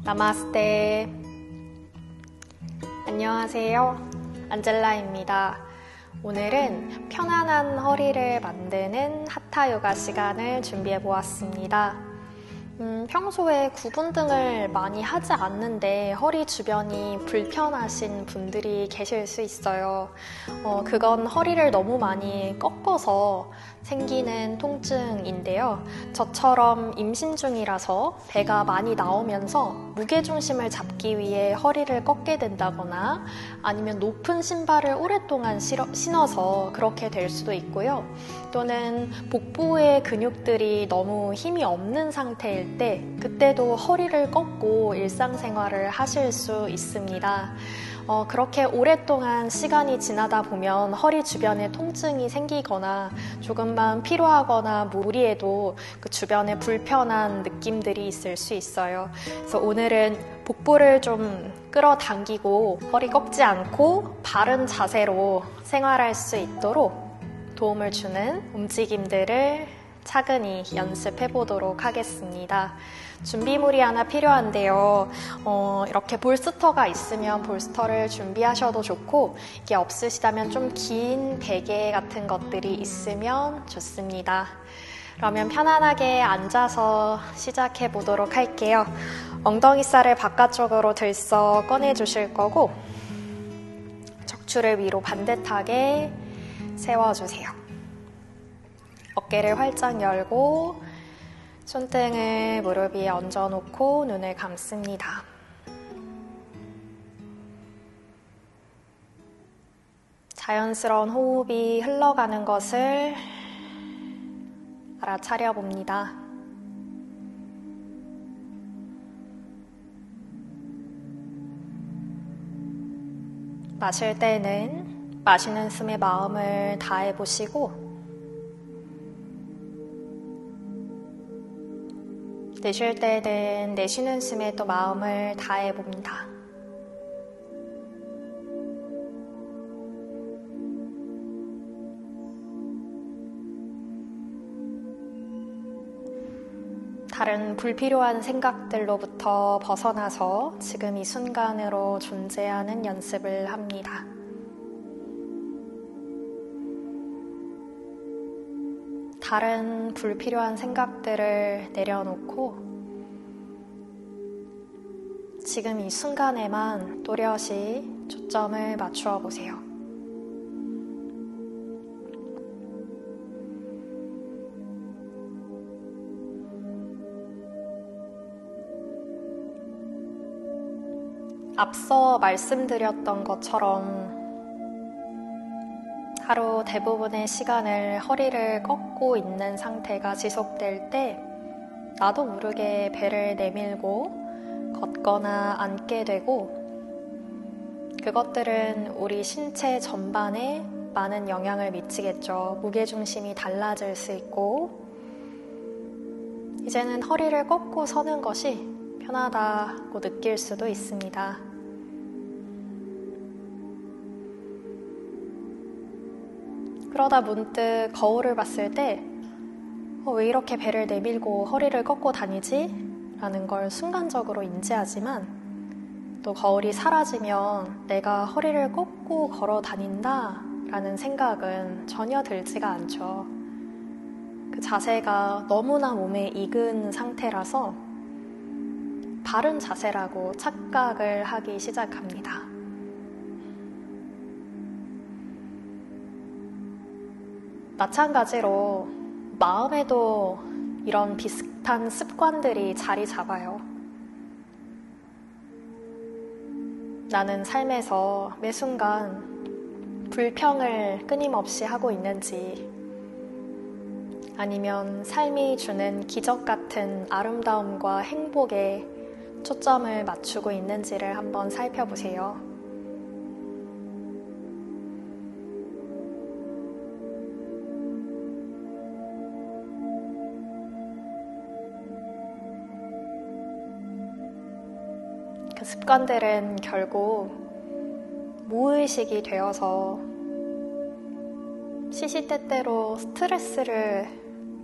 나마스테. 안녕하세요. 안젤라입니다. 오늘은 편안한 허리를 만드는 하타 요가 시간을 준비해 보았습니다. 평소에 구분 등을 많이 하지 않는데 허리 주변이 불편하신 분들이 계실 수 있어요. 그건 허리를 너무 많이 꺾어서 생기는 통증인데요. 저처럼 임신 중이라서 배가 많이 나오면서 무게중심을 잡기 위해 허리를 꺾게 된다거나 아니면 높은 신발을 오랫동안 신어서 그렇게 될 수도 있고요. 또는 복부의 근육들이 너무 힘이 없는 상태일 때 그때도 허리를 꺾고 일상생활을 하실 수 있습니다. 그렇게 오랫동안 시간이 지나다 보면 허리 주변에 통증이 생기거나 조금만 피로하거나 무리해도 그 주변에 불편한 느낌들이 있을 수 있어요. 그래서 오늘은 복부를 좀 끌어당기고 허리 꺾지 않고 바른 자세로 생활할 수 있도록 도움을 주는 움직임들을 차근히 연습해 보도록 하겠습니다. 준비물이 하나 필요한데요. 이렇게 볼스터가 있으면 볼스터를 준비하셔도 좋고 이게 없으시다면 좀 긴 베개 같은 것들이 있으면 좋습니다. 그러면 편안하게 앉아서 시작해 보도록 할게요. 엉덩이살을 바깥쪽으로 들썩 꺼내 주실 거고 척추를 위로 반듯하게 세워주세요. 어깨를 활짝 열고 손등을 무릎 위에 얹어놓고 눈을 감습니다. 자연스러운 호흡이 흘러가는 것을 알아차려 봅니다. 마실 때는 마시는 숨에 마음을 다해 보시고 내쉴 때는 내쉬는 숨에 또 마음을 다해 봅니다. 다른 불필요한 생각들로부터 벗어나서 지금 이 순간으로 존재하는 연습을 합니다. 다른 불필요한 생각들을 내려놓고 지금 이 순간에만 또렷이 초점을 맞추어 보세요. 앞서 말씀드렸던 것처럼 하루 대부분의 시간을 허리를 꺾고 있는 상태가 지속될 때 나도 모르게 배를 내밀고 걷거나 앉게 되고 그것들은 우리 신체 전반에 많은 영향을 미치겠죠. 무게중심이 달라질 수 있고 이제는 허리를 꺾고 서는 것이 편하다고 느낄 수도 있습니다. 그러다 문득 거울을 봤을 때 왜 이렇게 배를 내밀고 허리를 꺾고 다니지? 라는 걸 순간적으로 인지하지만 또 거울이 사라지면 내가 허리를 꺾고 걸어 다닌다 라는 생각은 전혀 들지가 않죠. 그 자세가 너무나 몸에 익은 상태라서 바른 자세라고 착각을 하기 시작합니다. 마찬가지로 마음에도 이런 비슷한 습관들이 자리 잡아요. 나는 삶에서 매 순간 불평을 끊임없이 하고 있는지 아니면 삶이 주는 기적 같은 아름다움과 행복에 초점을 맞추고 있는지를 한번 살펴보세요. 그 습관들은 결국 무의식이 되어서 시시때때로 스트레스를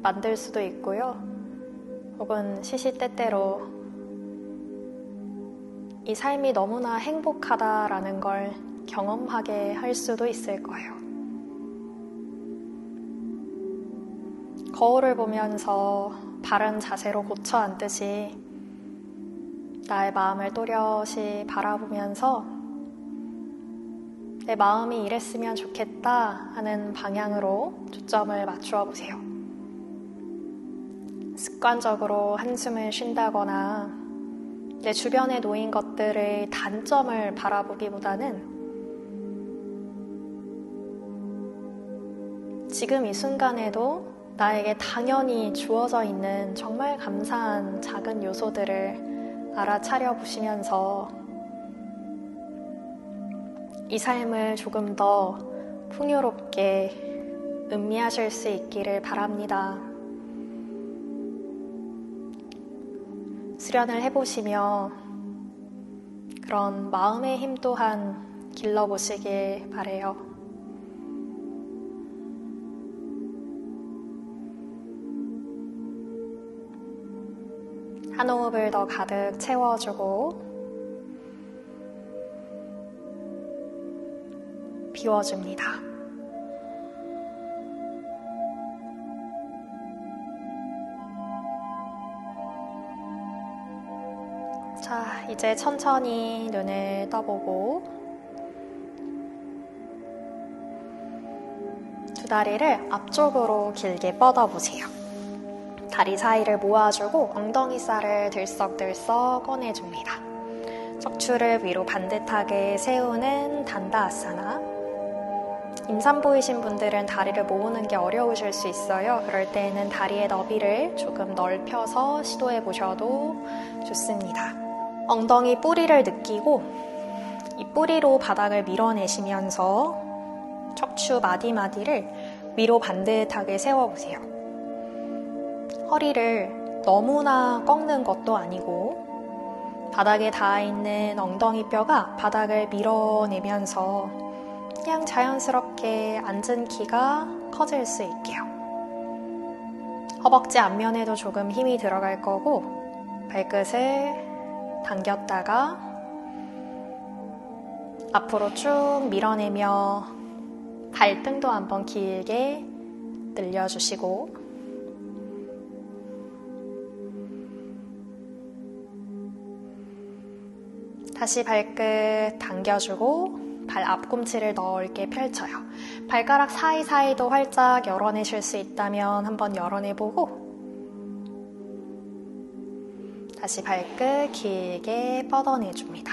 만들 수도 있고요. 혹은 시시때때로 이 삶이 너무나 행복하다라는 걸 경험하게 할 수도 있을 거예요. 거울을 보면서 바른 자세로 고쳐 앉듯이 나의 마음을 또렷이 바라보면서 내 마음이 이랬으면 좋겠다 하는 방향으로 초점을 맞추어 보세요. 습관적으로 한숨을 쉰다거나 내 주변에 놓인 것들의 단점을 바라보기보다는 지금 이 순간에도 나에게 당연히 주어져 있는 정말 감사한 작은 요소들을 알아차려 보시면서 이 삶을 조금 더 풍요롭게 음미하실 수 있기를 바랍니다. 수련을 해보시며 그런 마음의 힘 또한 길러보시길 바래요. 한 호흡을 더 가득 채워주고 비워줍니다. 자, 이제 천천히 눈을 떠보고 두 다리를 앞쪽으로 길게 뻗어보세요. 다리 사이를 모아주고 엉덩이 살을 들썩들썩 꺼내줍니다. 척추를 위로 반듯하게 세우는 단다아사나. 임산부이신 분들은 다리를 모으는 게 어려우실 수 있어요. 그럴 때는 다리의 너비를 조금 넓혀서 시도해 보셔도 좋습니다. 엉덩이 뿌리를 느끼고 이 뿌리로 바닥을 밀어내시면서 척추 마디마디를 위로 반듯하게 세워보세요. 허리를 너무나 꺾는 것도 아니고 바닥에 닿아있는 엉덩이 뼈가 바닥을 밀어내면서 그냥 자연스럽게 앉은 키가 커질 수 있게요. 허벅지 앞면에도 조금 힘이 들어갈 거고 발끝을 당겼다가 앞으로 쭉 밀어내며 발등도 한번 길게 늘려주시고 다시 발끝 당겨주고 발 앞꿈치를 넓게 펼쳐요. 발가락 사이사이도 활짝 열어내실 수 있다면 한번 열어내보고 다시 발끝 길게 뻗어내줍니다.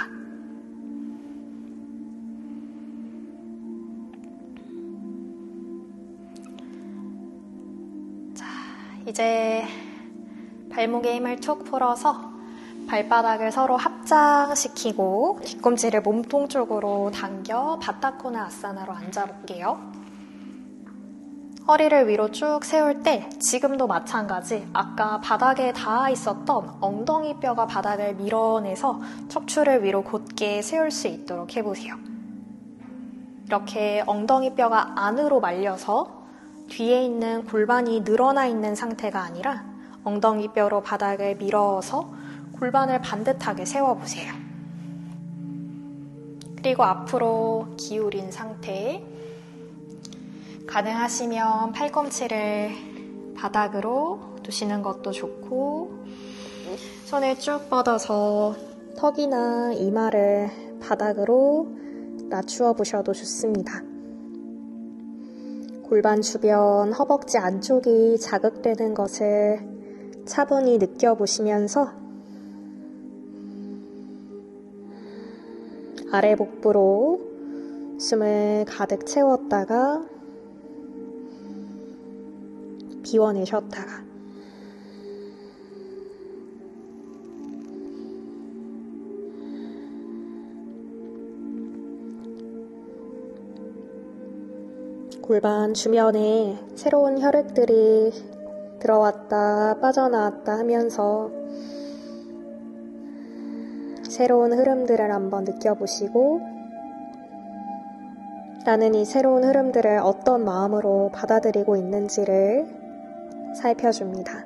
자, 이제 발목에 힘을 툭 풀어서 발바닥을 서로 합장시키고 뒤꿈치를 몸통 쪽으로 당겨 바타코나 아사나로 앉아볼게요. 허리를 위로 쭉 세울 때 지금도 마찬가지 아까 바닥에 닿아 있었던 엉덩이 뼈가 바닥을 밀어내서 척추를 위로 곧게 세울 수 있도록 해보세요. 이렇게 엉덩이 뼈가 안으로 말려서 뒤에 있는 골반이 늘어나 있는 상태가 아니라 엉덩이 뼈로 바닥을 밀어서 골반을 반듯하게 세워보세요. 그리고 앞으로 기울인 상태. 가능하시면 팔꿈치를 바닥으로 두시는 것도 좋고 손을 쭉 뻗어서 턱이나 이마를 바닥으로 낮추어 보셔도 좋습니다. 골반 주변 허벅지 안쪽이 자극되는 것을 차분히 느껴보시면서 아래 복부로 숨을 가득 채웠다가 비워내셨다가 골반 주변에 새로운 혈액들이 들어왔다 빠져나왔다 하면서 새로운 흐름들을 한번 느껴보시고 나는 이 새로운 흐름들을 어떤 마음으로 받아들이고 있는지를 살펴줍니다.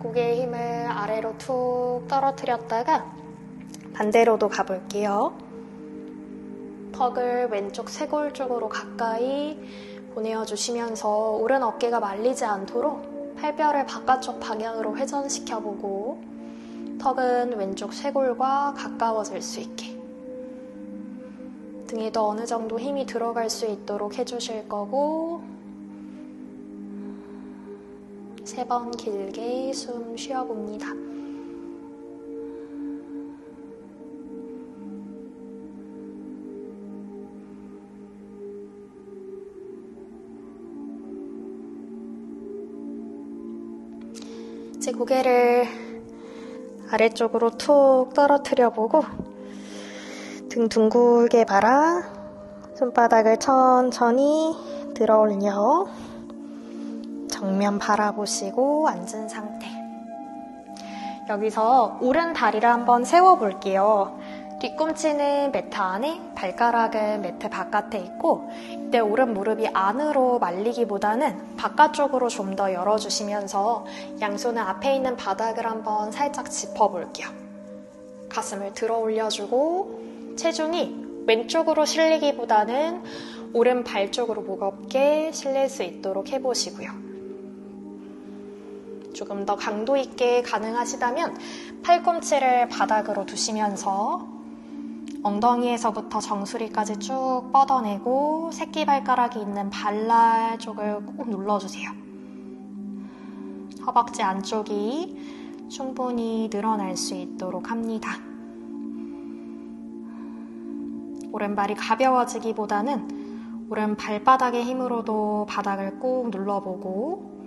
고개의 힘을 아래로 툭 떨어뜨렸다가 반대로도 가볼게요. 턱을 왼쪽 쇄골 쪽으로 가까이 보내어주시면서 오른 어깨가 말리지 않도록 팔뼈를 바깥쪽 방향으로 회전시켜보고 턱은 왼쪽 쇄골과 가까워질 수 있게 등에도 어느 정도 힘이 들어갈 수 있도록 해주실 거고 3번 길게 숨 쉬어봅니다. 이제 고개를 아래쪽으로 툭 떨어뜨려 보고 등 둥글게 바라 손바닥을 천천히 들어 올려 정면 바라보시고 앉은 상태. 여기서 오른 다리를 한번 세워볼게요. 뒤꿈치는 매트 안에, 발가락은 매트 바깥에 있고 이때 오른 무릎이 안으로 말리기보다는 바깥쪽으로 좀 더 열어주시면서 양손은 앞에 있는 바닥을 한번 살짝 짚어볼게요. 가슴을 들어 올려주고 체중이 왼쪽으로 실리기보다는 오른발 쪽으로 무겁게 실릴 수 있도록 해보시고요. 조금 더 강도 있게 가능하시다면 팔꿈치를 바닥으로 두시면서 엉덩이에서부터 정수리까지 쭉 뻗어내고 새끼발가락이 있는 발날 쪽을 꼭 눌러주세요. 허벅지 안쪽이 충분히 늘어날 수 있도록 합니다. 오른발이 가벼워지기보다는 오른 발바닥의 힘으로도 바닥을 꼭 눌러보고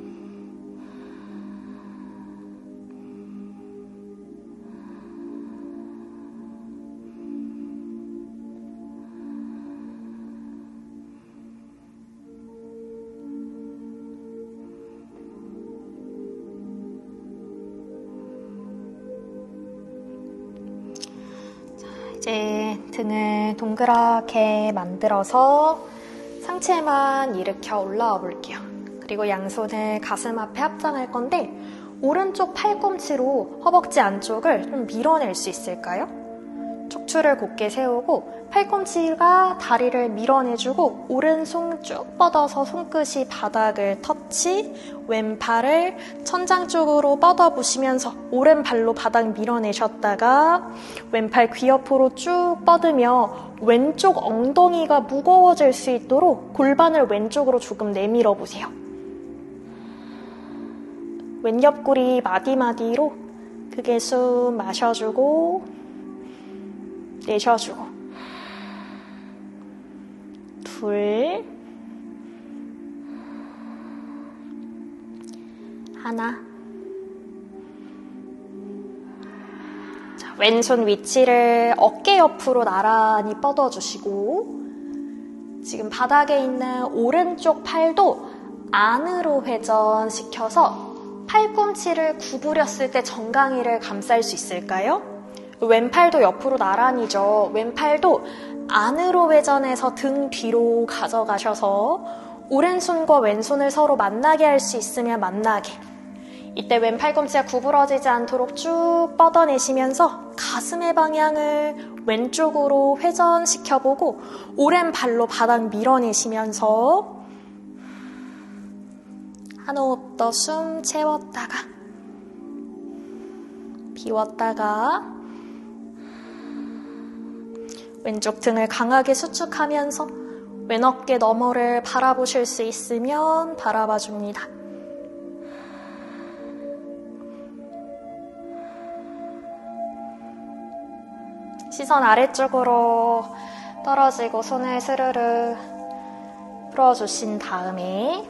이제 등을 동그랗게 만들어서 상체만 일으켜 올라와 볼게요. 그리고 양손을 가슴 앞에 합장할 건데 오른쪽 팔꿈치로 허벅지 안쪽을 좀 밀어낼 수 있을까요? 척추를 곧게 세우고 팔꿈치가 다리를 밀어내주고 오른손 쭉 뻗어서 손끝이 바닥을 터치, 왼팔을 천장 쪽으로 뻗어보시면서 오른발로 바닥 밀어내셨다가 왼팔 귀 옆으로 쭉 뻗으며 왼쪽 엉덩이가 무거워질 수 있도록 골반을 왼쪽으로 조금 내밀어 보세요. 왼옆구리 마디마디로 크게 숨 마셔주고 내쉬어주고 둘 하나 자, 왼손 위치를 어깨 옆으로 나란히 뻗어주시고 지금 바닥에 있는 오른쪽 팔도 안으로 회전시켜서 팔꿈치를 구부렸을 때 정강이를 감쌀 수 있을까요? 왼팔도 옆으로 나란히죠. 왼팔도 안으로 회전해서 등 뒤로 가져가셔서 오른손과 왼손을 서로 만나게 할 수 있으면 만나게. 이때 왼 팔꿈치가 구부러지지 않도록 쭉 뻗어내시면서 가슴의 방향을 왼쪽으로 회전시켜보고 오른발로 바닥 밀어내시면서 한 호흡 더 숨 채웠다가 비웠다가 왼쪽 등을 강하게 수축하면서 왼 어깨 너머를 바라보실 수 있으면 바라봐 줍니다. 시선 아래쪽으로 떨어지고 손을 스르르 풀어주신 다음에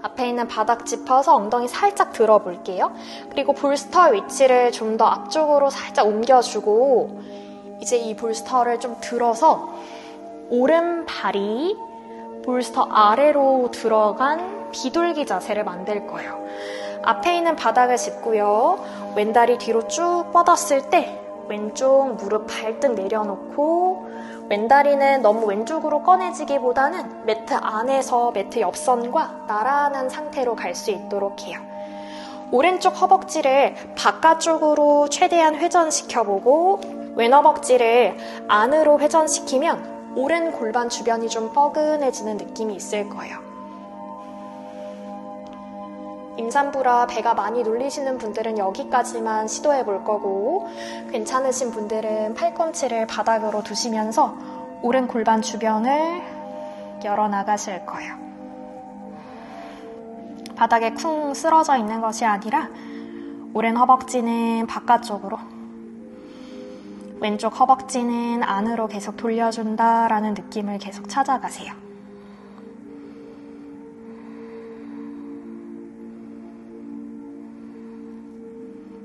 앞에 있는 바닥 짚어서 엉덩이 살짝 들어볼게요. 그리고 볼스터 위치를 좀 더 앞쪽으로 살짝 옮겨주고 이제 이 볼스터를 좀 들어서 오른발이 볼스터 아래로 들어간 비둘기 자세를 만들 거예요. 앞에 있는 바닥을 짚고요. 왼다리 뒤로 쭉 뻗었을 때 왼쪽 무릎 발등 내려놓고 왼다리는 너무 왼쪽으로 꺼내지기보다는 매트 안에서 매트 옆선과 나란한 상태로 갈 수 있도록 해요. 오른쪽 허벅지를 바깥쪽으로 최대한 회전시켜보고 왼 허벅지를 안으로 회전시키면 오른 골반 주변이 좀 뻐근해지는 느낌이 있을 거예요. 임산부라 배가 많이 눌리시는 분들은 여기까지만 시도해 볼 거고, 괜찮으신 분들은 팔꿈치를 바닥으로 두시면서 오른 골반 주변을 열어나가실 거예요. 바닥에 쿵 쓰러져 있는 것이 아니라 오른 허벅지는 바깥쪽으로, 왼쪽 허벅지는 안으로 계속 돌려준다라는 느낌을 계속 찾아가세요.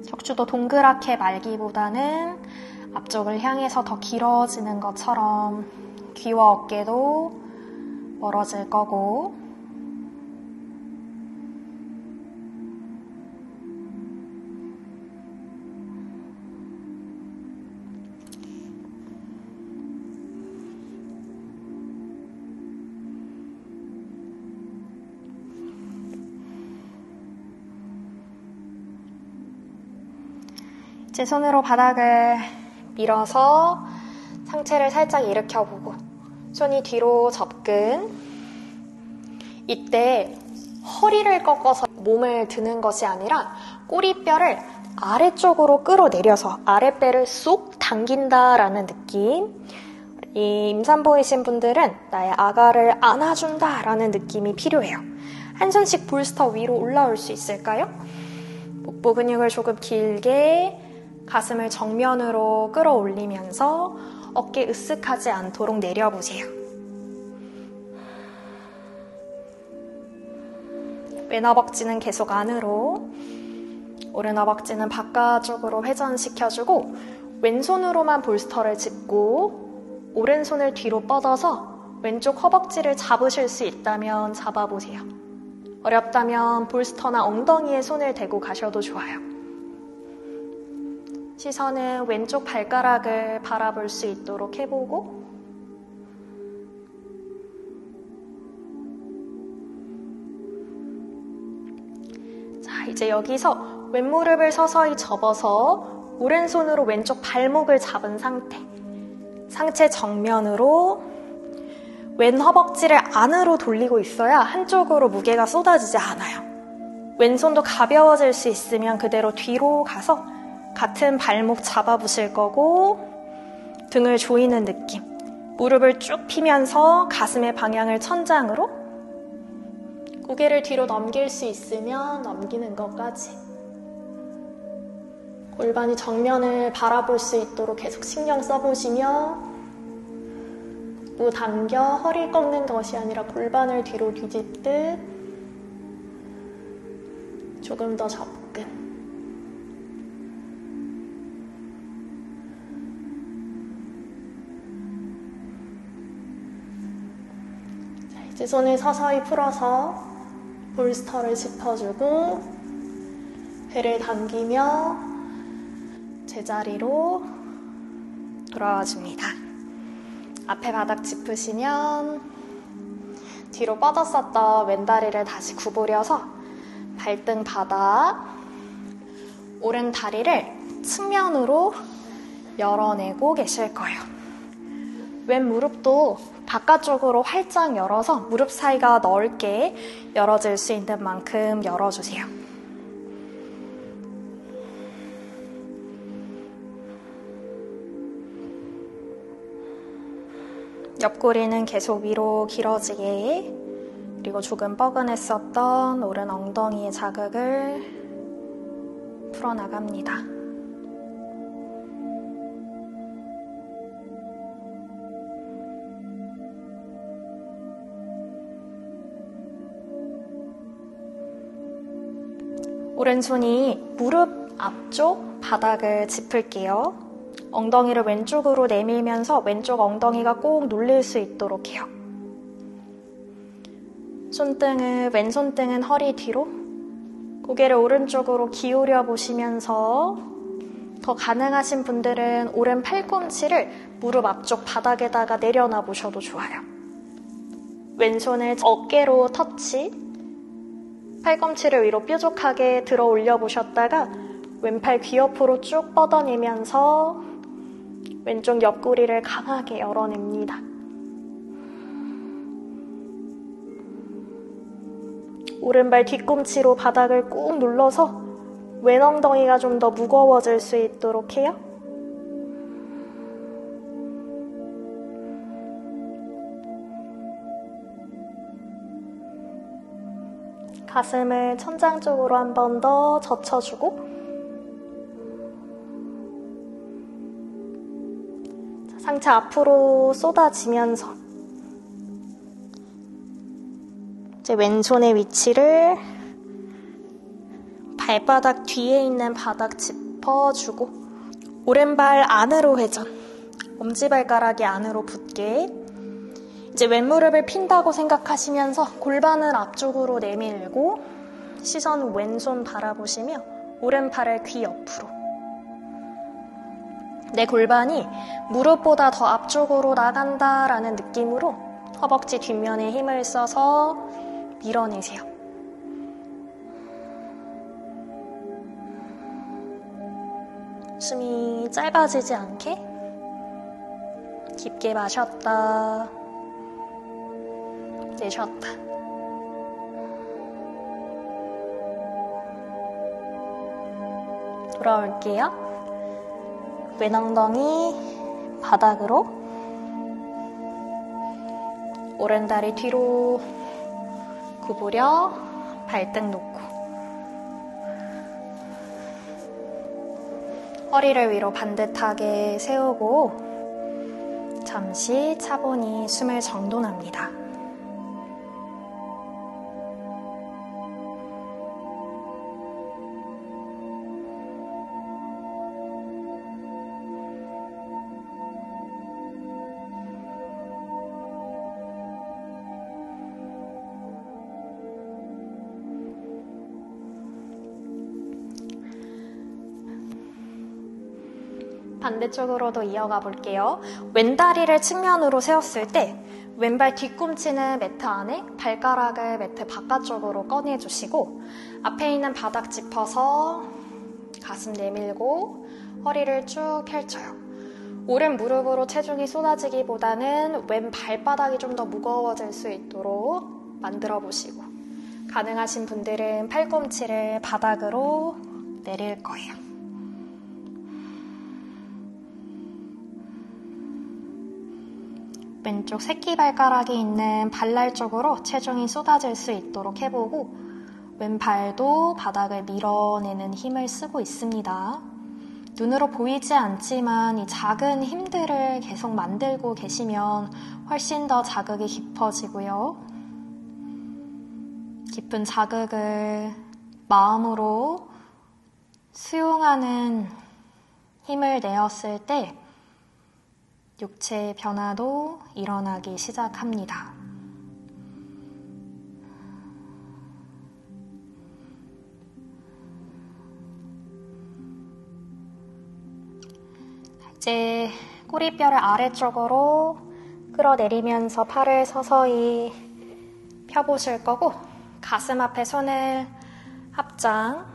척추도 동그랗게 말기보다는 앞쪽을 향해서 더 길어지는 것처럼 귀와 어깨도 멀어질 거고, 제 손으로 바닥을 밀어서 상체를 살짝 일으켜보고 손이 뒤로 접근. 이때 허리를 꺾어서 몸을 드는 것이 아니라 꼬리뼈를 아래쪽으로 끌어내려서 아랫배를 쏙 당긴다라는 느낌. 이 임산부이신 분들은 나의 아가를 안아준다라는 느낌이 필요해요. 한 손씩 볼스터 위로 올라올 수 있을까요? 복부 근육을 조금 길게, 가슴을 정면으로 끌어올리면서 어깨 으쓱하지 않도록 내려보세요. 왼 허벅지는 계속 안으로, 오른 허벅지는 바깥쪽으로 회전시켜주고, 왼손으로만 볼스터를 짚고 오른손을 뒤로 뻗어서 왼쪽 허벅지를 잡으실 수 있다면 잡아보세요. 어렵다면 볼스터나 엉덩이에 손을 대고 가셔도 좋아요. 시선은 왼쪽 발가락을 바라볼 수 있도록 해보고, 자, 이제 여기서 왼무릎을 서서히 접어서 오른손으로 왼쪽 발목을 잡은 상태, 상체 정면으로 왼 허벅지를 안으로 돌리고 있어야 한쪽으로 무게가 쏟아지지 않아요. 왼손도 가벼워질 수 있으면 그대로 뒤로 가서 같은 발목 잡아보실 거고, 등을 조이는 느낌, 무릎을 쭉 펴면서 가슴의 방향을 천장으로, 고개를 뒤로 넘길 수 있으면 넘기는 것까지, 골반이 정면을 바라볼 수 있도록 계속 신경 써보시며, 무 당겨 허리 꺾는 것이 아니라 골반을 뒤로 뒤집듯 조금 더 접근. 이제 손을 서서히 풀어서 볼스터를 짚어주고 배를 당기며 제자리로 돌아와 줍니다. 앞에 바닥 짚으시면 뒤로 뻗었었던 왼다리를 다시 구부려서 발등 바닥, 오른 다리를 측면으로 열어내고 계실 거예요. 왼 무릎도 바깥쪽으로 활짝 열어서 무릎 사이가 넓게 열어질 수 있는 만큼 열어주세요. 옆구리는 계속 위로 길어지게, 그리고 조금 뻐근했었던 오른 엉덩이의 자극을 풀어나갑니다. 오른손이 무릎 앞쪽 바닥을 짚을게요. 엉덩이를 왼쪽으로 내밀면서 왼쪽 엉덩이가 꼭 눌릴 수 있도록 해요. 왼손등은 허리 뒤로, 고개를 오른쪽으로 기울여 보시면서, 더 가능하신 분들은 오른 팔꿈치를 무릎 앞쪽 바닥에다가 내려놔 보셔도 좋아요. 왼손을 어깨로 터치, 팔꿈치를 위로 뾰족하게 들어 올려 보셨다가 왼팔 귀 옆으로 쭉 뻗어내면서 왼쪽 옆구리를 강하게 열어냅니다. 오른발 뒤꿈치로 바닥을 꾹 눌러서 왼 엉덩이가 좀 더 무거워질 수 있도록 해요. 가슴을 천장 쪽으로 한 번 더 젖혀주고 상체 앞으로 쏟아지면서 이제 왼손의 위치를 발바닥 뒤에 있는 바닥 짚어주고 오른발 안으로 회전, 엄지발가락이 안으로 붙게 이제 왼무릎을 핀다고 생각하시면서 골반을 앞쪽으로 내밀고 시선 왼손 바라보시며 오른팔을 귀 옆으로 내 골반이 무릎보다 더 앞쪽으로 나간다라는 느낌으로 허벅지 뒷면에 힘을 써서 밀어내세요. 숨이 짧아지지 않게 깊게 마셨다 내쉬었다. 돌아올게요. 왼 엉덩이 바닥으로 오른 다리 뒤로 구부려 발등 놓고 허리를 위로 반듯하게 세우고 잠시 차분히 숨을 정돈합니다. 반대쪽으로도 이어가 볼게요. 왼다리를 측면으로 세웠을 때 왼발 뒤꿈치는 매트 안에, 발가락을 매트 바깥쪽으로 꺼내주시고 앞에 있는 바닥 짚어서 가슴 내밀고 허리를 쭉 펼쳐요. 오른 무릎으로 체중이 쏟아지기보다는 왼 발바닥이 좀 더 무거워질 수 있도록 만들어 보시고 가능하신 분들은 팔꿈치를 바닥으로 내릴 거예요. 왼쪽 새끼발가락이 있는 발날 쪽으로 체중이 쏟아질 수 있도록 해보고 왼발도 바닥을 밀어내는 힘을 쓰고 있습니다. 눈으로 보이지 않지만 이 작은 힘들을 계속 만들고 계시면 훨씬 더 자극이 깊어지고요. 깊은 자극을 마음으로 수용하는 힘을 내었을 때 육체의 변화도 일어나기 시작합니다. 이제 꼬리뼈를 아래쪽으로 끌어내리면서 팔을 서서히 펴보실 거고 가슴 앞에 손을 합장,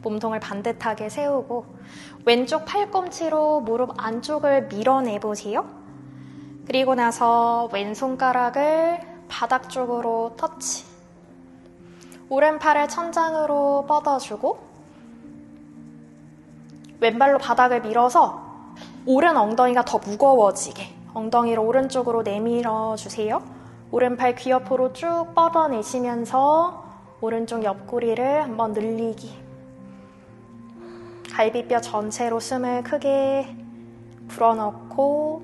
몸통을 반듯하게 세우고 왼쪽 팔꿈치로 무릎 안쪽을 밀어내보세요. 그리고 나서 왼손가락을 바닥 쪽으로 터치. 오른팔을 천장으로 뻗어주고 왼발로 바닥을 밀어서 오른 엉덩이가 더 무거워지게 엉덩이를 오른쪽으로 내밀어주세요. 오른팔 귀 옆으로 쭉 뻗어내시면서 오른쪽 옆구리를 한번 늘리기. 갈비뼈 전체로 숨을 크게 불어넣고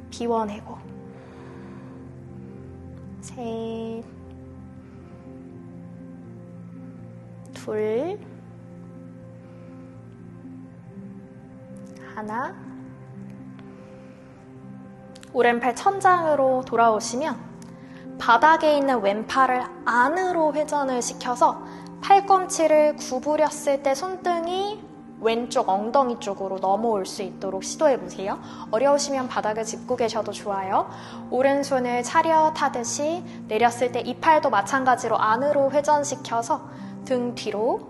비워내고 셋, 둘, 하나. 오른팔 천장으로 돌아오시면 바닥에 있는 왼팔을 안으로 회전을 시켜서 팔꿈치를 구부렸을 때 손등이 왼쪽 엉덩이 쪽으로 넘어올 수 있도록 시도해보세요. 어려우시면 바닥을 짚고 계셔도 좋아요. 오른손을 차렷하듯이 내렸을 때 이 팔도 마찬가지로 안으로 회전시켜서 등 뒤로,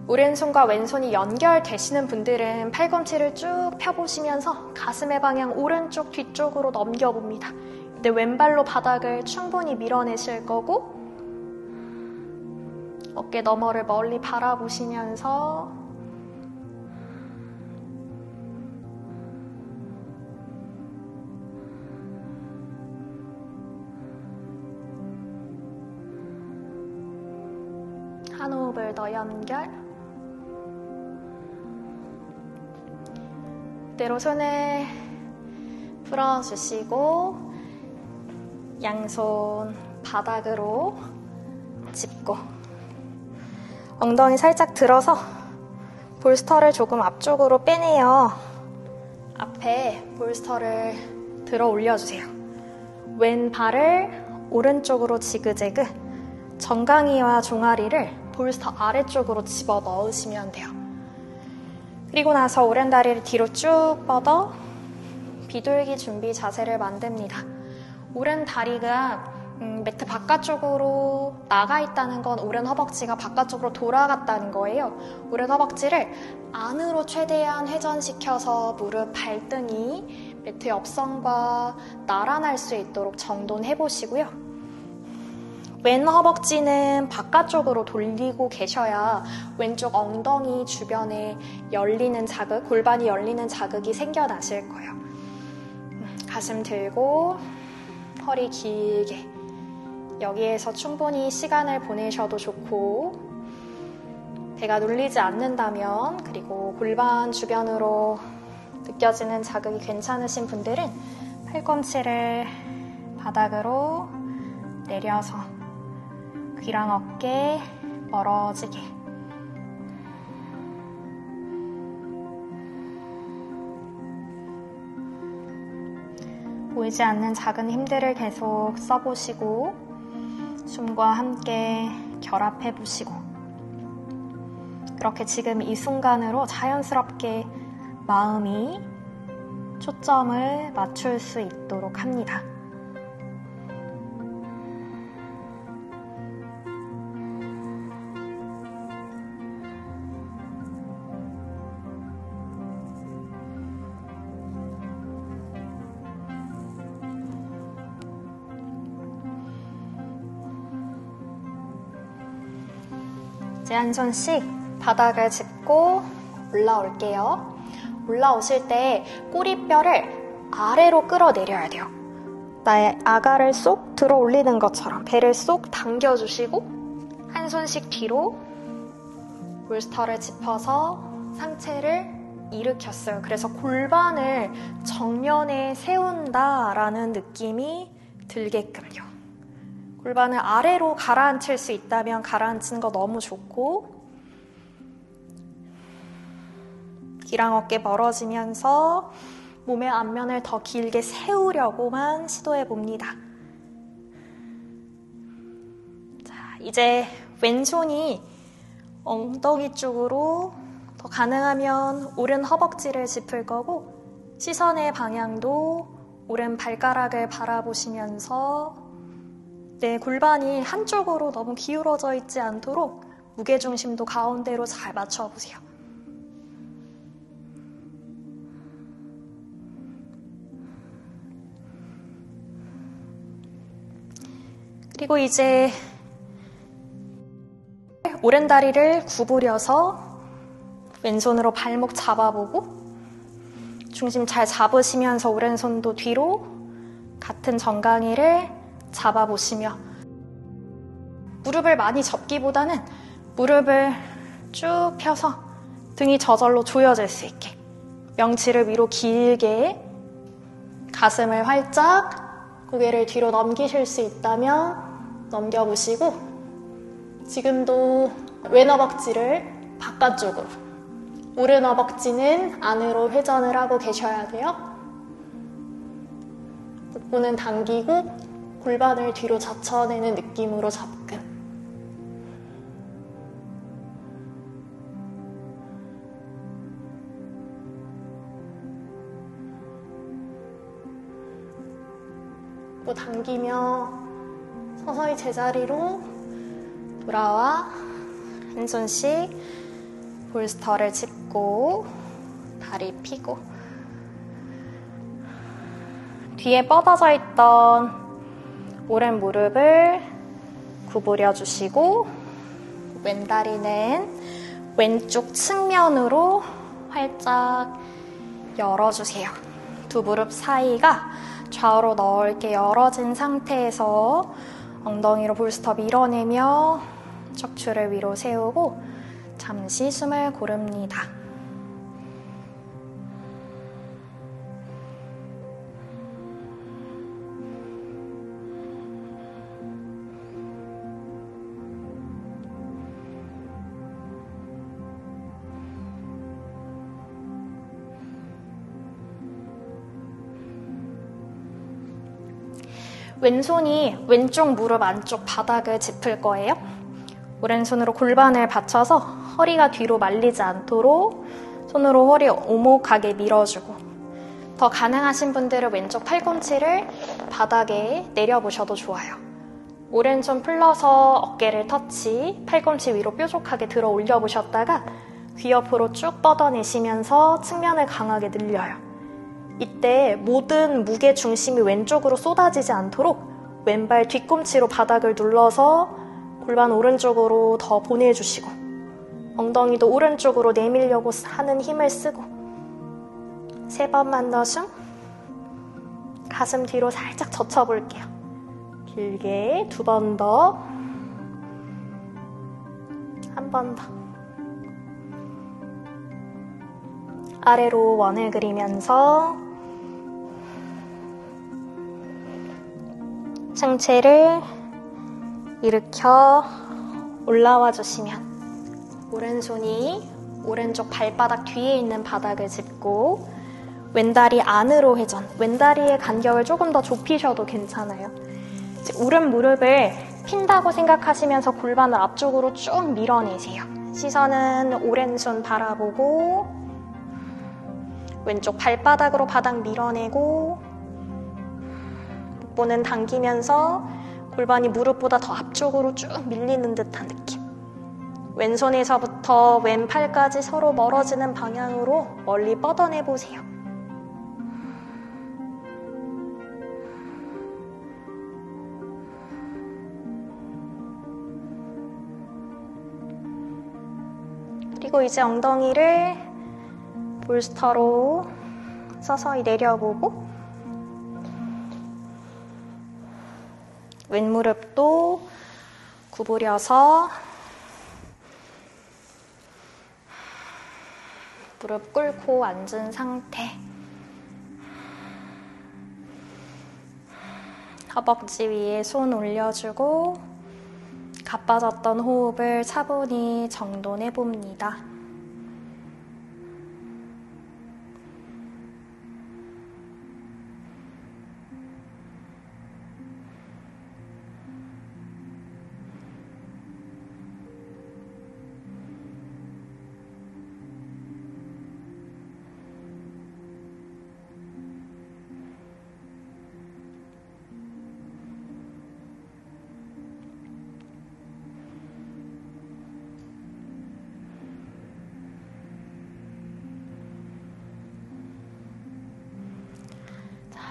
오른손과 왼손이 연결되시는 분들은 팔꿈치를 쭉 펴보시면서 가슴의 방향 오른쪽 뒤쪽으로 넘겨봅니다. 이때 왼발로 바닥을 충분히 밀어내실 거고 어깨 너머를 멀리 바라보시면서 한 호흡을 더 연결. 이대로 손을 풀어주시고 양손 바닥으로 짚고 엉덩이 살짝 들어서 볼스터를 조금 앞쪽으로 빼내요. 앞에 볼스터를 들어 올려주세요. 왼발을 오른쪽으로 지그재그, 정강이와 종아리를 볼스터 아래쪽으로 집어 넣으시면 돼요. 그리고 나서 오른다리를 뒤로 쭉 뻗어 비둘기 준비 자세를 만듭니다. 오른다리가 매트 바깥쪽으로 나가 있다는 건 오른 허벅지가 바깥쪽으로 돌아갔다는 거예요. 오른 허벅지를 안으로 최대한 회전시켜서 무릎 발등이 매트 옆선과 나란할 수 있도록 정돈해 보시고요. 왼 허벅지는 바깥쪽으로 돌리고 계셔야 왼쪽 엉덩이 주변에 열리는 자극, 골반이 열리는 자극이 생겨나실 거예요. 가슴 들고 허리 길게, 여기에서 충분히 시간을 보내셔도 좋고, 배가 눌리지 않는다면, 그리고 골반 주변으로 느껴지는 자극이 괜찮으신 분들은 팔꿈치를 바닥으로 내려서 귀랑 어깨 멀어지게, 보이지 않는 작은 힘들을 계속 써보시고 숨과 함께 결합해보시고, 그렇게 지금 이 순간으로 자연스럽게 마음이 초점을 맞출 수 있도록 합니다. 이제 한 손씩 바닥을 짚고 올라올게요. 올라오실 때 꼬리뼈를 아래로 끌어내려야 돼요. 나의 아가를 쏙 들어 올리는 것처럼 배를 쏙 당겨주시고 한 손씩 뒤로 볼스터를 짚어서 상체를 일으켰어요. 그래서 골반을 정면에 세운다라는 느낌이 들게끔요. 골반을 아래로 가라앉힐 수 있다면 가라앉힌 거 너무 좋고, 귀랑 어깨 멀어지면서 몸의 앞면을 더 길게 세우려고만 시도해 봅니다. 자, 이제 왼손이 엉덩이 쪽으로, 더 가능하면 오른 허벅지를 짚을 거고, 시선의 방향도 오른 발가락을 바라보시면서 내 골반이 한쪽으로 너무 기울어져 있지 않도록 무게중심도 가운데로 잘 맞춰보세요. 그리고 이제 오른다리를 구부려서 왼손으로 발목 잡아보고 중심 잘 잡으시면서 오른손도 뒤로 같은 정강이를 잡아보시며, 무릎을 많이 접기보다는 무릎을 쭉 펴서 등이 저절로 조여질 수 있게 명치를 위로 길게, 가슴을 활짝, 고개를 뒤로 넘기실 수 있다면 넘겨보시고, 지금도 왼 허벅지를 바깥쪽으로, 오른 허벅지는 안으로 회전을 하고 계셔야 돼요. 복부는 당기고 골반을 뒤로 젖혀내는 느낌으로 접근. 그리고 당기며 서서히 제자리로 돌아와 한 손씩 볼스터를 짚고 다리 펴고 뒤에 뻗어져 있던 오른 무릎을 구부려 주시고 왼다리는 왼쪽 측면으로 활짝 열어주세요. 두 무릎 사이가 좌우로 넓게 열어진 상태에서 엉덩이로 볼스터 밀어내며 척추를 위로 세우고 잠시 숨을 고릅니다. 왼손이 왼쪽 무릎 안쪽 바닥을 짚을 거예요. 오른손으로 골반을 받쳐서 허리가 뒤로 말리지 않도록 손으로 허리 오목하게 밀어주고, 더 가능하신 분들은 왼쪽 팔꿈치를 바닥에 내려보셔도 좋아요. 오른손 풀러서 어깨를 터치, 팔꿈치 위로 뾰족하게 들어 올려보셨다가 귀 옆으로 쭉 뻗어내시면서 측면을 강하게 늘려요. 이때 모든 무게 중심이 왼쪽으로 쏟아지지 않도록 왼발 뒤꿈치로 바닥을 눌러서 골반 오른쪽으로 더 보내주시고, 엉덩이도 오른쪽으로 내밀려고 하는 힘을 쓰고, 3번만 더 숨, 가슴 뒤로 살짝 젖혀볼게요. 길게 2번 더, 1번 더. 아래로 원을 그리면서 상체를 일으켜 올라와 주시면 오른손이 오른쪽 발바닥 뒤에 있는 바닥을 짚고 왼다리 안으로 회전, 왼다리의 간격을 조금 더 좁히셔도 괜찮아요. 이제 오른 무릎을 핀다고 생각하시면서 골반을 앞쪽으로 쭉 밀어내세요. 시선은 오른손 바라보고 왼쪽 발바닥으로 바닥 밀어내고, 복부는 당기면서 골반이 무릎보다 더 앞쪽으로 쭉 밀리는 듯한 느낌. 왼손에서부터 왼팔까지 서로 멀어지는 방향으로 멀리 뻗어내보세요. 그리고 이제 엉덩이를 볼스터로 서서히 내려보고, 왼무릎도 구부려서 무릎 꿇고 앉은 상태. 허벅지 위에 손 올려주고 가빠졌던 호흡을 차분히 정돈해 봅니다.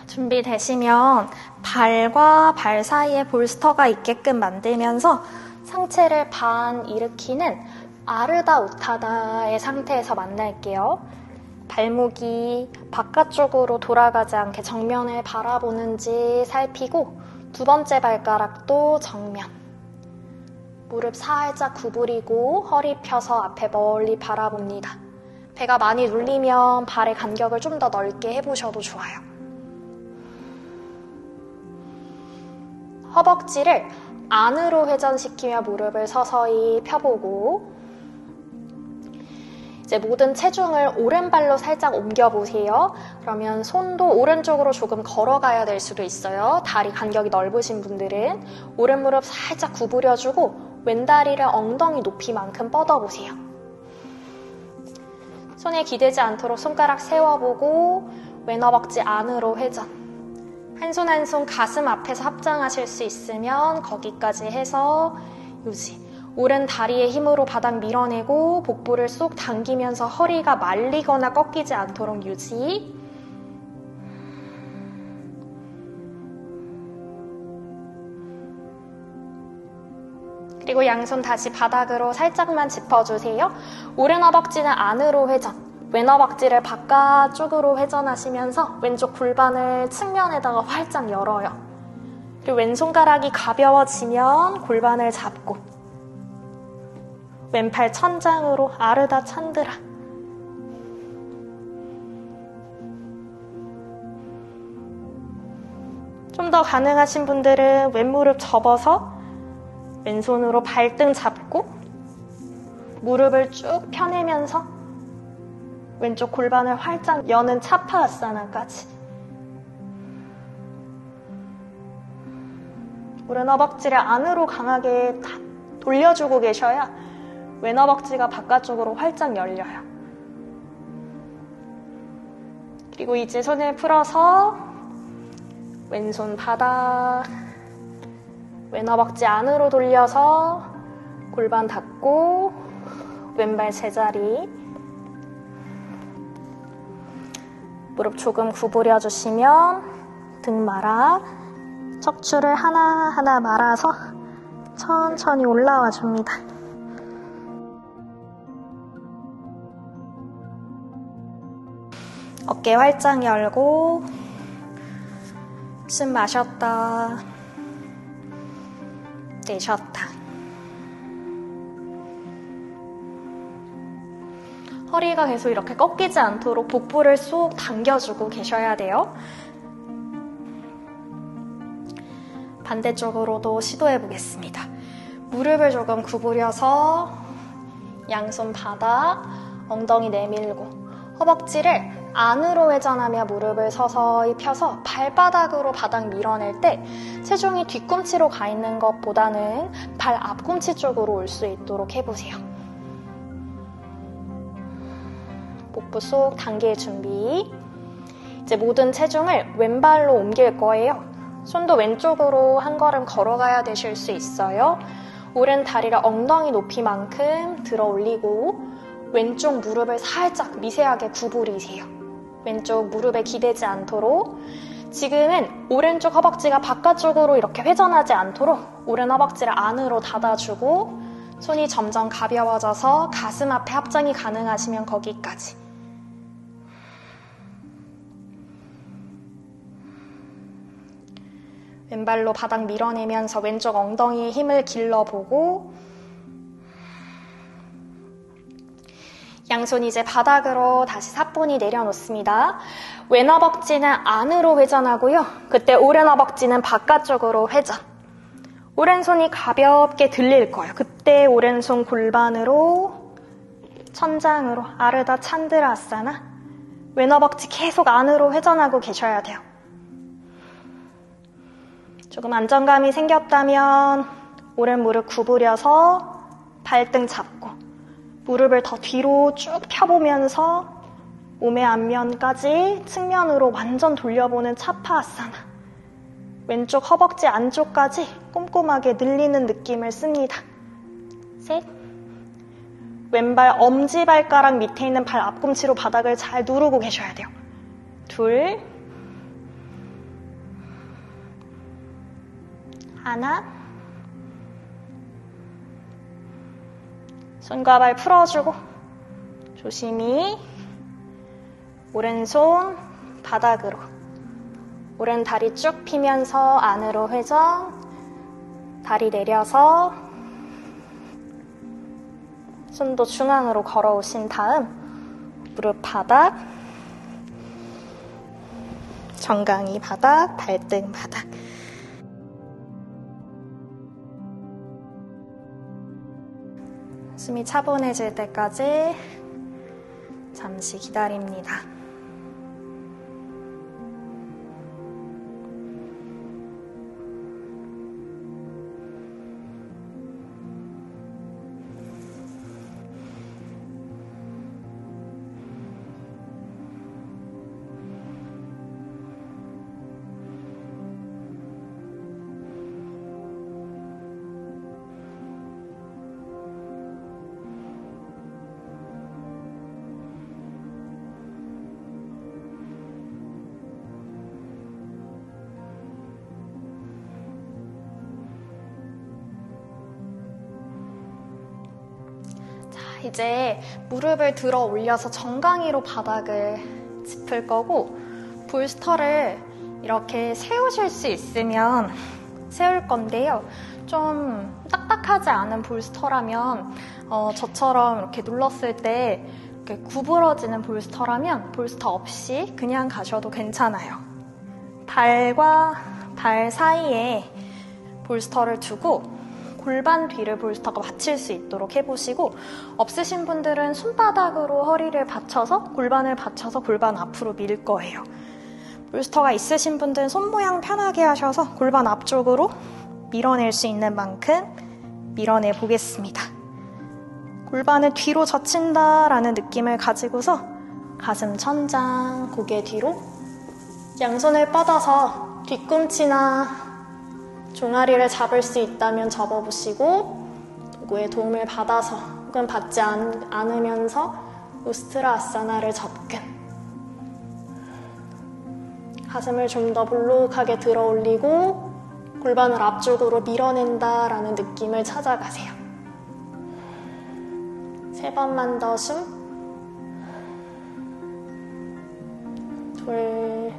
준비되시면 발과 발 사이에 볼스터가 있게끔 만들면서 상체를 반 일으키는 아르다 우타다의 상태에서 만날게요. 발목이 바깥쪽으로 돌아가지 않게 정면을 바라보는지 살피고, 2번째 발가락도 정면. 무릎 살짝 구부리고 허리 펴서 앞에 멀리 바라봅니다. 배가 많이 눌리면 발의 간격을 좀 더 넓게 해보셔도 좋아요. 허벅지를 안으로 회전시키며 무릎을 서서히 펴보고, 이제 모든 체중을 오른발로 살짝 옮겨보세요. 그러면 손도 오른쪽으로 조금 걸어가야 될 수도 있어요. 다리 간격이 넓으신 분들은 오른 무릎 살짝 구부려주고 왼다리를 엉덩이 높이만큼 뻗어보세요. 손에 기대지 않도록 손가락 세워보고 왼 허벅지 안으로 회전. 한 손 한 손 가슴 앞에서 합장하실 수 있으면 거기까지 해서 유지. 오른 다리의 힘으로 바닥 밀어내고 복부를 쏙 당기면서 허리가 말리거나 꺾이지 않도록 유지. 그리고 양손 다시 바닥으로 살짝만 짚어주세요. 오른 허벅지는 안으로 회전. 왼 허벅지를 바깥쪽으로 회전하시면서 왼쪽 골반을 측면에다가 활짝 열어요. 그리고 왼손가락이 가벼워지면 골반을 잡고 왼팔 천장으로 아르다 찬드라. 좀 더 가능하신 분들은 왼무릎 접어서 왼손으로 발등 잡고 무릎을 쭉 펴내면서 왼쪽 골반을 활짝 여는 차파아사나까지. 오른 허벅지를 안으로 강하게 돌려주고 계셔야 왼 허벅지가 바깥쪽으로 활짝 열려요. 그리고 이제 손을 풀어서 왼손 바닥, 왼 허벅지 안으로 돌려서 골반 닫고 왼발 제자리. 무릎 조금 구부려 주시면 등 말아, 척추를 하나하나 말아서 천천히 올라와 줍니다. 어깨 활짝 열고 숨 마셨다 내쉬었다. 허리가 계속 이렇게 꺾이지 않도록 복부를 쏙 당겨주고 계셔야 돼요. 반대쪽으로도 시도해 보겠습니다. 무릎을 조금 구부려서 양손 바닥, 엉덩이 내밀고 허벅지를 안으로 회전하며 무릎을 서서히 펴서 발바닥으로 바닥 밀어낼 때 체중이 뒤꿈치로 가 있는 것보다는 발 앞꿈치 쪽으로 올 수 있도록 해보세요. 복부 쏙 당길 준비. 이제 모든 체중을 왼발로 옮길 거예요. 손도 왼쪽으로 한 걸음 걸어가야 되실 수 있어요. 오른 다리를 엉덩이 높이만큼 들어 올리고 왼쪽 무릎을 살짝 미세하게 구부리세요. 왼쪽 무릎에 기대지 않도록. 지금은 오른쪽 허벅지가 바깥쪽으로 이렇게 회전하지 않도록 오른 허벅지를 안으로 닫아주고 손이 점점 가벼워져서 가슴 앞에 합장이 가능하시면 거기까지. 왼발로 바닥 밀어내면서 왼쪽 엉덩이에 힘을 길러보고 양손 이제 바닥으로 다시 사뿐히 내려놓습니다. 왼 허벅지는 안으로 회전하고요. 그때 오른 허벅지는 바깥쪽으로 회전. 오른손이 가볍게 들릴 거예요. 그때 오른손 골반으로 천장으로 아르다 찬드라아사나. 왼 허벅지 계속 안으로 회전하고 계셔야 돼요. 조금 안정감이 생겼다면 오른 무릎 구부려서 발등 잡고 무릎을 더 뒤로 쭉 펴보면서 몸의 앞면까지 측면으로 완전 돌려보는 차파아사나. 왼쪽 허벅지 안쪽까지 꼼꼼하게 늘리는 느낌을 씁니다. 셋. 왼발 엄지발가락 밑에 있는 발 앞꿈치로 바닥을 잘 누르고 계셔야 돼요. 둘. 하나. 손과 발 풀어주고 조심히 오른손 바닥으로 오른 다리 쭉 펴면서 안으로 회전. 다리 내려서 손도 중앙으로 걸어오신 다음 무릎 바닥, 정강이 바닥, 발등 바닥. 숨이 차분해질 때까지 잠시 기다립니다. 이제 무릎을 들어 올려서 정강이로 바닥을 짚을 거고, 볼스터를 이렇게 세우실 수 있으면 세울 건데요. 좀 딱딱하지 않은 볼스터라면 저처럼 이렇게 눌렀을 때 이렇게 구부러지는 볼스터라면 볼스터 없이 그냥 가셔도 괜찮아요. 발과 발 사이에 볼스터를 두고 골반 뒤를 볼스터가 받칠 수 있도록 해보시고, 없으신 분들은 손바닥으로 허리를 받쳐서 골반을 받쳐서 골반 앞으로 밀 거예요. 볼스터가 있으신 분들은 손 모양 편하게 하셔서 골반 앞쪽으로 밀어낼 수 있는 만큼 밀어내 보겠습니다. 골반을 뒤로 젖힌다라는 느낌을 가지고서 가슴 천장, 고개 뒤로 양손을 뻗어서 뒤꿈치나 종아리를 잡을 수 있다면 접어보시고, 도구의 도움을 받아서 혹은 받지 않으면서 우스트라 아사나를 접근. 가슴을 좀 더 볼록하게 들어 올리고 골반을 앞쪽으로 밀어낸다라는 느낌을 찾아가세요. 3번만 더 숨. 둘.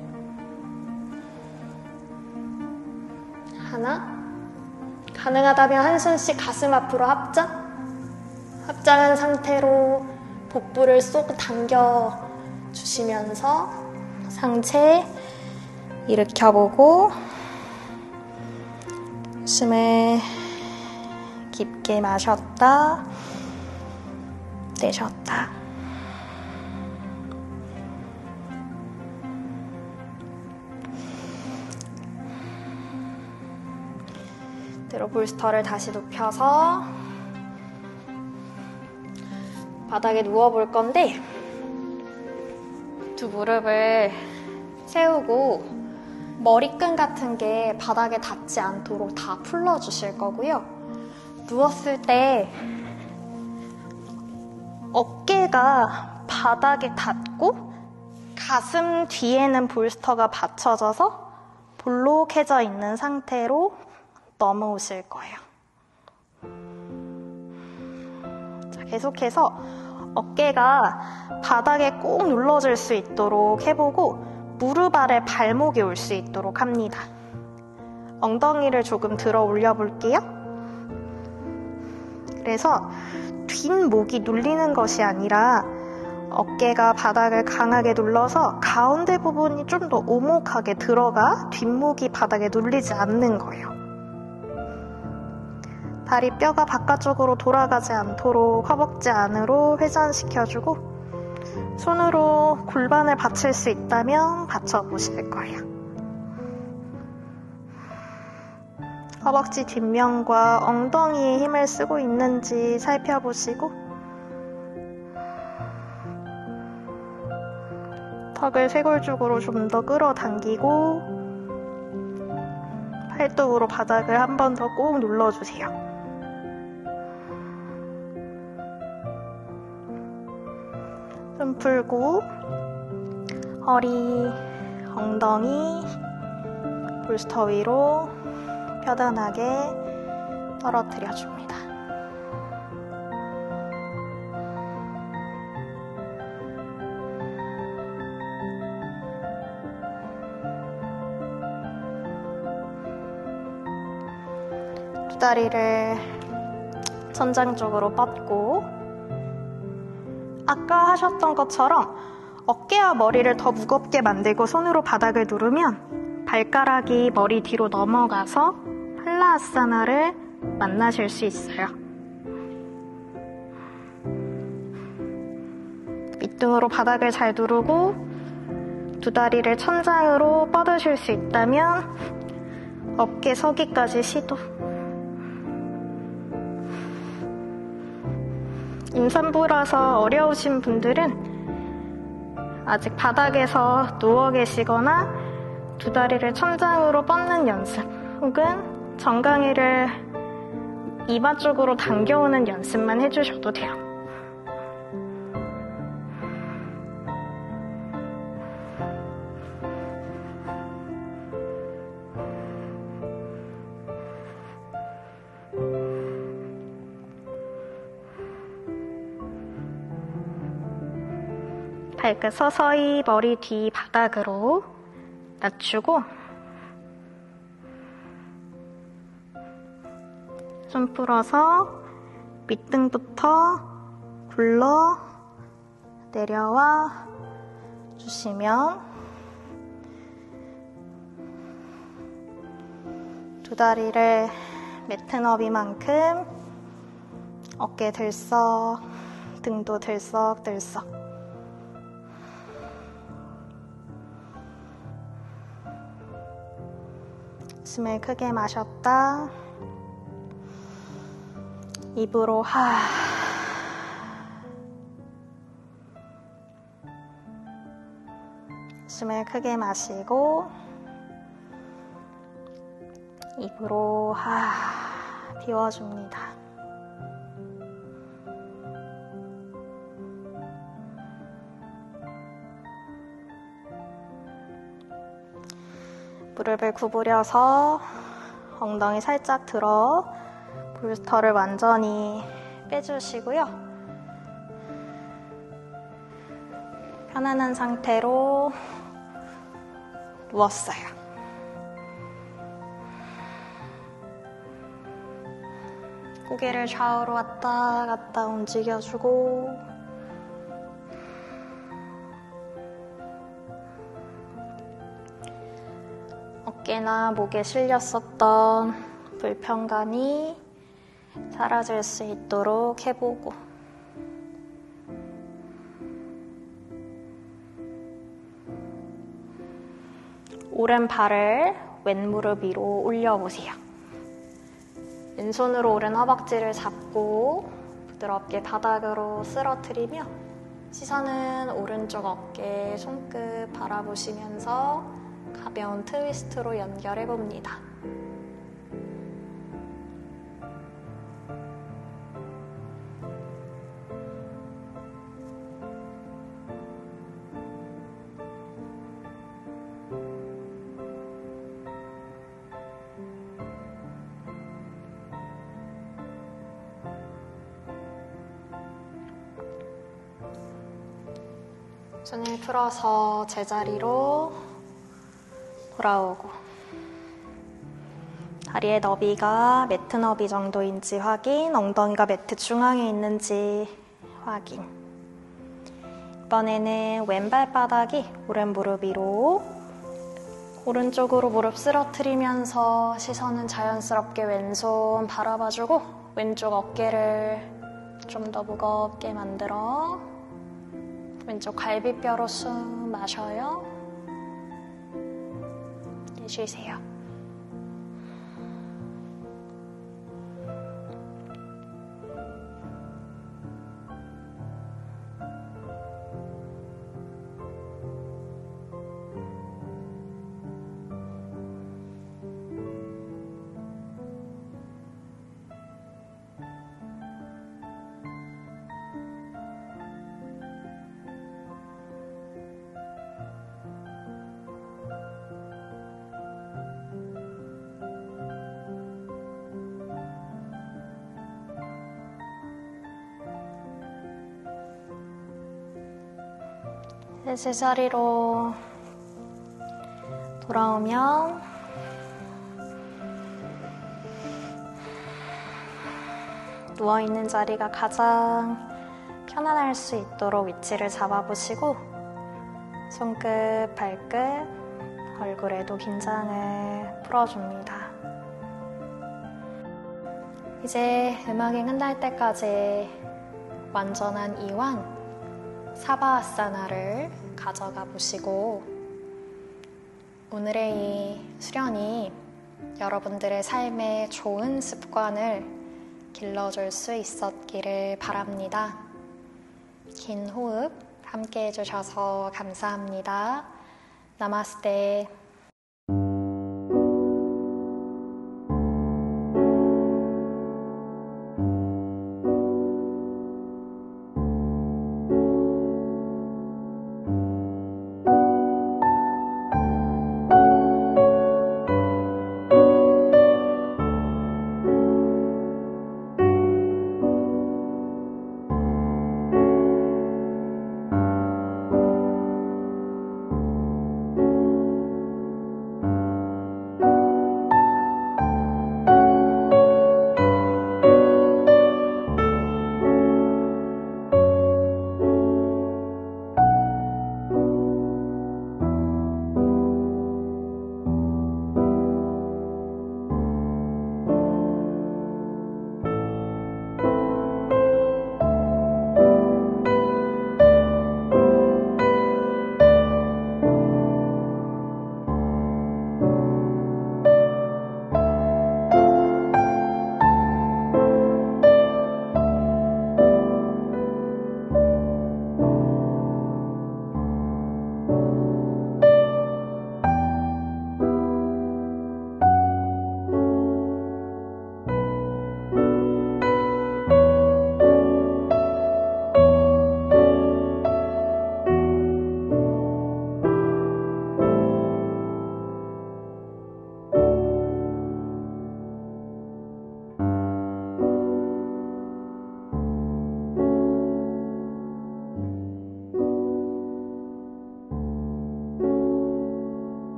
하나. 가능하다면 한 손씩 가슴 앞으로 합장. 합장한 상태로 복부를 쏙 당겨 주시면서 상체 일으켜보고 숨을 깊게 마셨다 내쉬었다. 그대로 볼스터를 다시 눕혀서 바닥에 누워볼 건데, 두 무릎을 세우고 머리끈 같은 게 바닥에 닿지 않도록 다 풀러주실 거고요. 누웠을 때 어깨가 바닥에 닿고 가슴 뒤에는 볼스터가 받쳐져서 볼록해져 있는 상태로 넘어오실 거예요. 자, 계속해서 어깨가 바닥에 꼭 눌러질 수 있도록 해보고 무릎 아래 발목이 올 수 있도록 합니다. 엉덩이를 조금 들어 올려 볼게요. 그래서 뒷목이 눌리는 것이 아니라 어깨가 바닥을 강하게 눌러서 가운데 부분이 좀 더 오목하게 들어가 뒷목이 바닥에 눌리지 않는 거예요. 다리 뼈가 바깥쪽으로 돌아가지 않도록 허벅지 안으로 회전시켜주고, 손으로 골반을 받칠 수 있다면 받쳐보실 거예요. 허벅지 뒷면과 엉덩이에 힘을 쓰고 있는지 살펴보시고, 턱을 쇄골 쪽으로 좀 더 끌어당기고 팔뚝으로 바닥을 한 번 더 꼭 눌러주세요. 숨 풀고 허리, 엉덩이, 볼스터 위로 편안하게 떨어뜨려 줍니다. 두 다리를 천장 쪽으로 뻗고, 아까 하셨던 것처럼 어깨와 머리를 더 무겁게 만들고 손으로 바닥을 누르면 발가락이 머리 뒤로 넘어가서 팔라아사나를 만나실 수 있어요. 밑둥으로 바닥을 잘 누르고 두 다리를 천장으로 뻗으실 수 있다면 어깨 서기까지 시도. 임산부라서 어려우신 분들은 아직 바닥에서 누워 계시거나 두 다리를 천장으로 뻗는 연습, 혹은 정강이를 이마 쪽으로 당겨오는 연습만 해주셔도 돼요. 발끝 서서히 머리 뒤 바닥으로 낮추고 손 풀어서 밑등부터 굴러 내려와 주시면 두 다리를 매트 너비만큼 어깨 들썩, 등도 들썩들썩. 숨을 크게 마셨다. 입으로 하. 숨을 크게 마시고 입으로 하. 비워줍니다. 무릎을 구부려서 엉덩이 살짝 들어 볼스터를 완전히 빼주시고요. 편안한 상태로 누웠어요. 고개를 좌우로 왔다 갔다 움직여주고 어깨나 목에 실렸었던 불편감이 사라질 수 있도록 해보고 오른발을 왼무릎 위로 올려보세요. 왼손으로 오른 허벅지를 잡고 부드럽게 바닥으로 쓰러뜨리며 시선은 오른쪽 어깨 손끝 바라보시면서 가벼운 트위스트로 연결해봅니다. 손을 풀어서 제자리로 돌아오고 다리의 너비가 매트 너비 정도인지 확인, 엉덩이가 매트 중앙에 있는지 확인. 이번에는 왼발바닥이 오른 무릎 위로 오른쪽으로 무릎 쓰러뜨리면서 시선은 자연스럽게 왼손 바라봐주고 왼쪽 어깨를 좀 더 무겁게 만들어 왼쪽 갈비뼈로 숨 마셔요. 내쉬세요. 제자리로 돌아오면 누워있는 자리가 가장 편안할 수 있도록 위치를 잡아보시고 손끝, 발끝, 얼굴에도 긴장을 풀어줍니다. 이제 음악이 끝날 때까지 완전한 이완 사바아사나를 가져가 보시고 오늘의 이 수련이 여러분들의 삶에 좋은 습관을 길러줄 수 있었기를 바랍니다. 긴 호흡 함께 해주셔서 감사합니다. 나마스테.